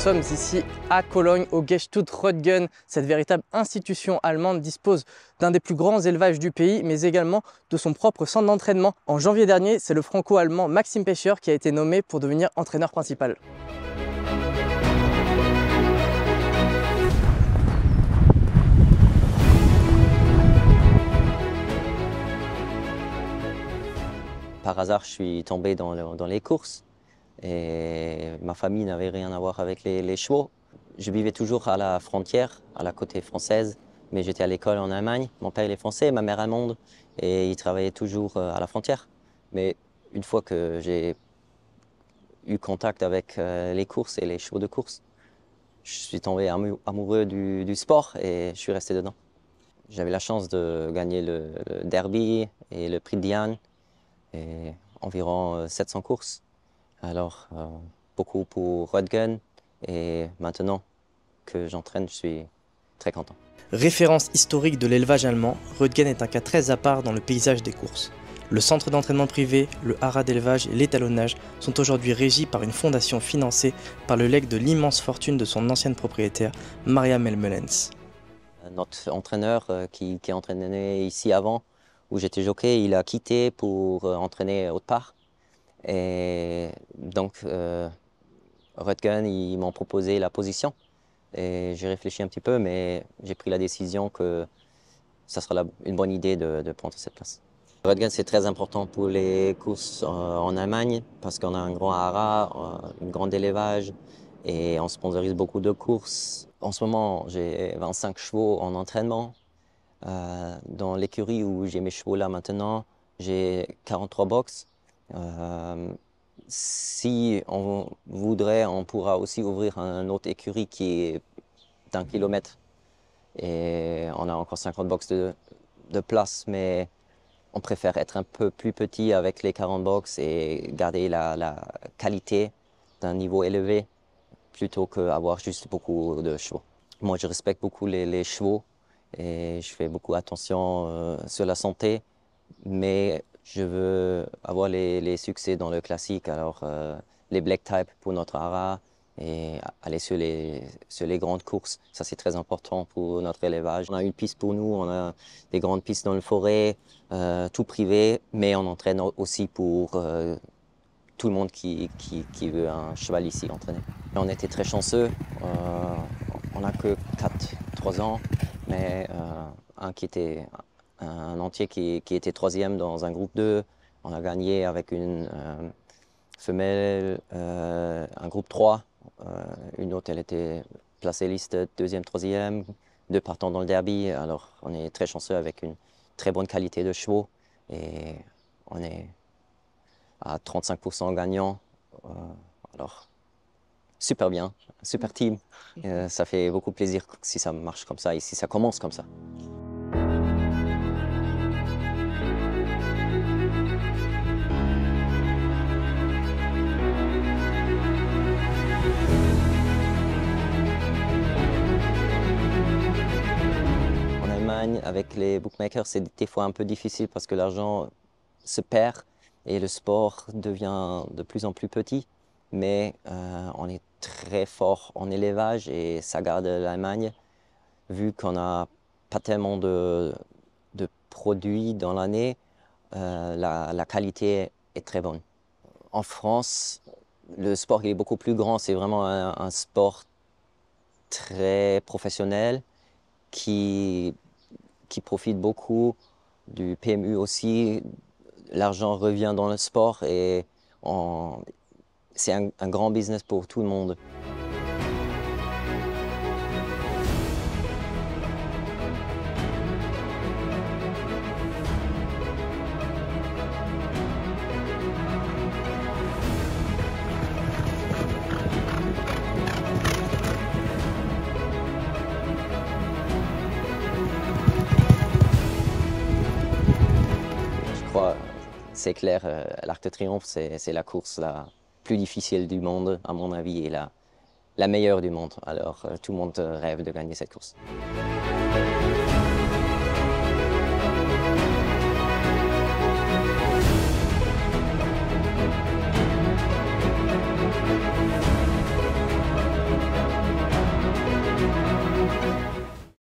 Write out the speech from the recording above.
sommes ici à Cologne, au Gestüt Röttgen. Cette véritable institution allemande dispose d'un des plus grands élevages du pays, mais également de son propre centre d'entraînement. En janvier dernier, c'est le franco-allemand Maxim Pecher qui a été nommé pour devenir entraîneur principal. Par hasard, je suis tombé dans les courses et ma famille n'avait rien à voir avec les chevaux. Je vivais toujours à la frontière, à la côté française, mais j'étais à l'école en Allemagne. Mon père il est français, ma mère allemande et ils travaillaient toujours à la frontière. Mais une fois que j'ai eu contact avec les courses et les chevaux de course, je suis tombé amoureux du sport et je suis resté dedans. J'avais la chance de gagner le derby et le prix de Diane. Et environ 700 courses. Alors, beaucoup pour Röttgen. Et maintenant que j'entraîne, je suis très content. Référence historique de l'élevage allemand, Röttgen est un cas très à part dans le paysage des courses. Le centre d'entraînement privé, le haras d'élevage et l'étalonnage sont aujourd'hui régis par une fondation financée par le legs de l'immense fortune de son ancienne propriétaire, Maria Melmelens. Notre entraîneur qui entraînait ici avant, où j'étais jockey, il a quitté pour entraîner autre part. Et donc, Röttgen, ils m'ont proposé la position. Et j'ai réfléchi un petit peu, mais j'ai pris la décision que ça sera une bonne idée de prendre cette place. Röttgen, c'est très important pour les courses en Allemagne, parce qu'on a un grand haras, un grand élevage, et on sponsorise beaucoup de courses. En ce moment, j'ai 25 chevaux en entraînement. Dans l'écurie où j'ai mes chevaux là maintenant, j'ai 43 box. Si on voudrait, on pourra aussi ouvrir une autre écurie qui est d'1 kilomètre. Et on a encore 50 box de place, mais on préfère être un peu plus petit avec les 40 box et garder la qualité d'un niveau élevé plutôt qu'avoir juste beaucoup de chevaux. Moi, je respecte beaucoup les chevaux. Et je fais beaucoup attention sur la santé, mais je veux avoir les succès dans le classique, alors les black type pour notre haras et aller sur les grandes courses, ça c'est très important pour notre élevage. On a une piste pour nous, on a des grandes pistes dans la forêt, tout privé, mais on entraîne aussi pour tout le monde qui veut un cheval ici entraîner. On était très chanceux, on n'a que 3 ans. Mais un entier qui était 3e dans un groupe 2. On a gagné avec une femelle, un groupe 3. Une autre, elle était placée liste 2e, 3e, 2 partants dans le derby. Alors, on est très chanceux avec une très bonne qualité de chevaux. Et on est à 35% gagnant. Alors, super bien, super team. Ça fait beaucoup plaisir si ça marche comme ça et si ça commence comme ça. En Allemagne, avec les bookmakers, c'est des fois un peu difficile parce que l'argent se perd et le sport devient de plus en plus petit. Mais on est très fort en élevage et ça garde l'Allemagne, vu qu'on n'a pas tellement de produits dans l'année, la qualité est très bonne. En France, le sport est beaucoup plus grand, c'est vraiment un sport très professionnel qui profite beaucoup du PMU aussi. L'argent revient dans le sport et c'est un grand business pour tout le monde. Je crois, c'est clair, l'Arc de Triomphe, c'est la course la plus difficile du monde, à mon avis, et la meilleure du monde. Alors, tout le monde rêve de gagner cette course.